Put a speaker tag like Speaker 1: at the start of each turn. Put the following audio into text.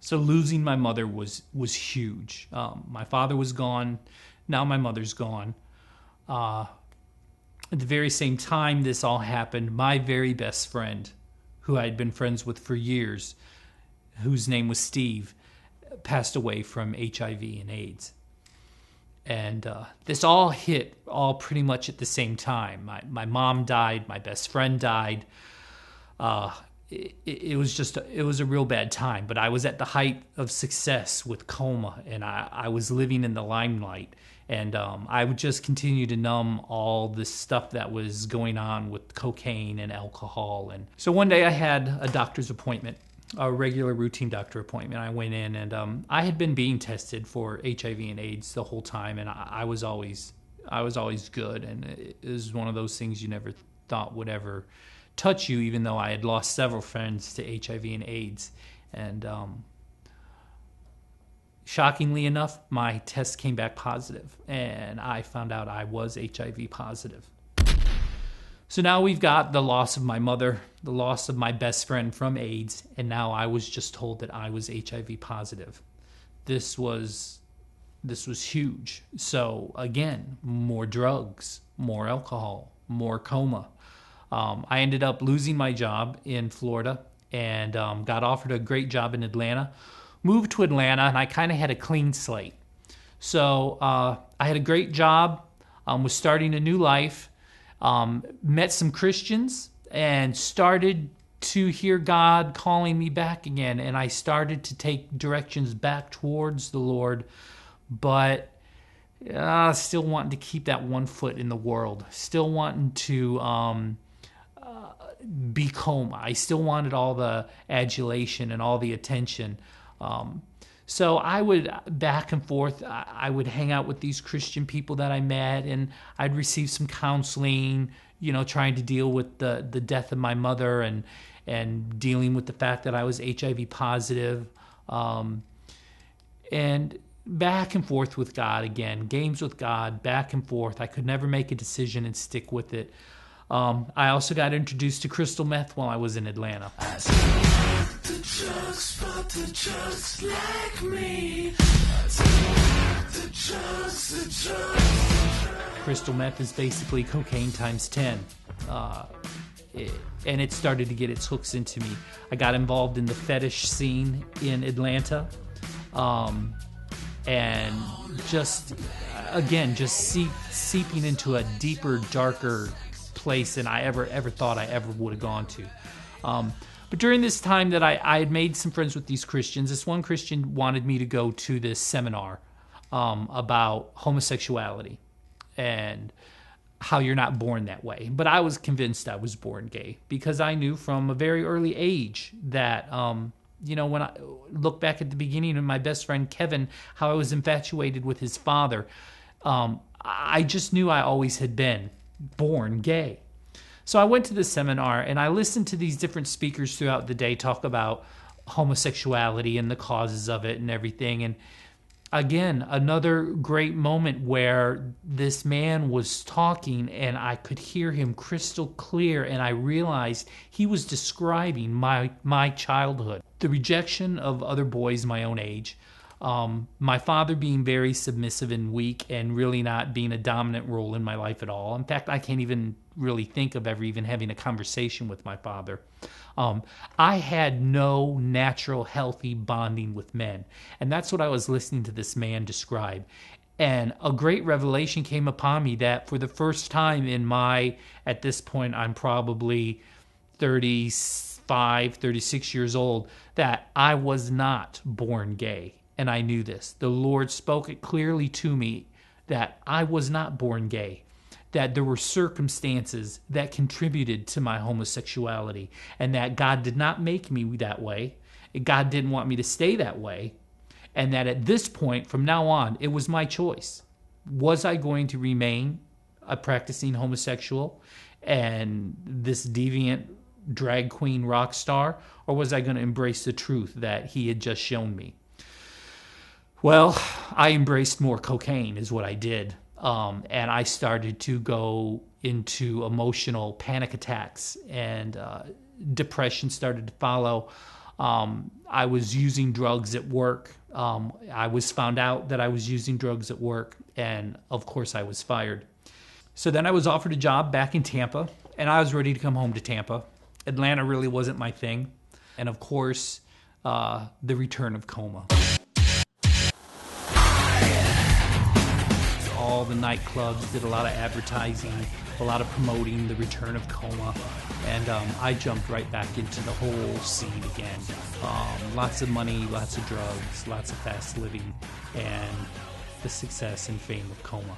Speaker 1: So losing my mother was huge. My father was gone. Now my mother's gone. At the very same time this all happened, my very best friend, who I had been friends with for years, whose name was Steve, passed away from HIV and AIDS. And this all hit all pretty much at the same time. My mom died. My best friend died. It was a real bad time. But I was at the height of success with Coma, and I was living in the limelight. And I would just continue to numb all this stuff that was going on with cocaine and alcohol. And so one day I had a doctor's appointment, a regular routine doctor appointment. I went in, and I had been being tested for HIV and AIDS the whole time, and I was always good. And it was one of those things you never thought would ever touch you, even though I had lost several friends to HIV and AIDS. And shockingly enough, my test came back positive, and I found out I was HIV positive. So now we've got the loss of my mother, the loss of my best friend from AIDS, and now I was just told that I was HIV positive. This was huge. So again, more drugs, more alcohol, more coma. I ended up losing my job in Florida and got offered a great job in Atlanta. Moved to Atlanta, and I kind of had a clean slate. So I had a great job, was starting a new life, met some Christians, and started to hear God calling me back again. And I started to take directions back towards the Lord, but still wanting to keep that one foot in the world, still wanting to be Coma. I still wanted all the adulation and all the attention. So I would back and forth. I would hang out with these Christian people that I met, and I'd receive some counseling, trying to deal with the death of my mother and dealing with the fact that I was HIV positive. And back and forth with God again, games with God, back and forth. I could never make a decision and stick with it. I also got introduced to crystal meth while I was in Atlanta. I take the drugs, but the drugs like me. I take the drugs. Crystal meth is basically cocaine times 10. And it started to get its hooks into me. I got involved in the fetish scene in Atlanta. And just seeping into a deeper, darker place than I ever thought I ever would have gone to. But during this time that I had made some friends with these Christians, this one Christian wanted me to go to this seminar about homosexuality and how you're not born that way. But I was convinced I was born gay because I knew from a very early age that, when I look back at the beginning of my best friend Kevin, how I was infatuated with his father, I just knew I always had been born gay. So I went to this seminar and I listened to these different speakers throughout the day talk about homosexuality and the causes of it and everything. And again, another great moment where this man was talking and I could hear him crystal clear, and I realized he was describing my childhood, the rejection of other boys my own age, my father being very submissive and weak and really not being a dominant role in my life at all. In fact, I can't even really think of ever even having a conversation with my father. I had no natural, healthy bonding with men. And that's what I was listening to this man describe. And a great revelation came upon me that for the first time at this point, I'm probably 35, 36 years old, that I was not born gay. And I knew this. The Lord spoke it clearly to me that I was not born gay, that there were circumstances that contributed to my homosexuality, and that God did not make me that way. God didn't want me to stay that way. And that at this point, from now on, it was my choice. Was I going to remain a practicing homosexual and this deviant drag queen rock star, or was I going to embrace the truth that he had just shown me? Well, I embraced more cocaine is what I did. And I started to go into emotional panic attacks, and depression started to follow. I was using drugs at work. I was found out that I was using drugs at work, and of course I was fired. So then I was offered a job back in Tampa, and I was ready to come home to Tampa. Atlanta really wasn't my thing. And of course, the return of Coma. All the nightclubs did a lot of advertising, a lot of promoting the return of Coma, and I jumped right back into the whole scene again. Lots of money, lots of drugs, lots of fast living, and the success and fame of Coma.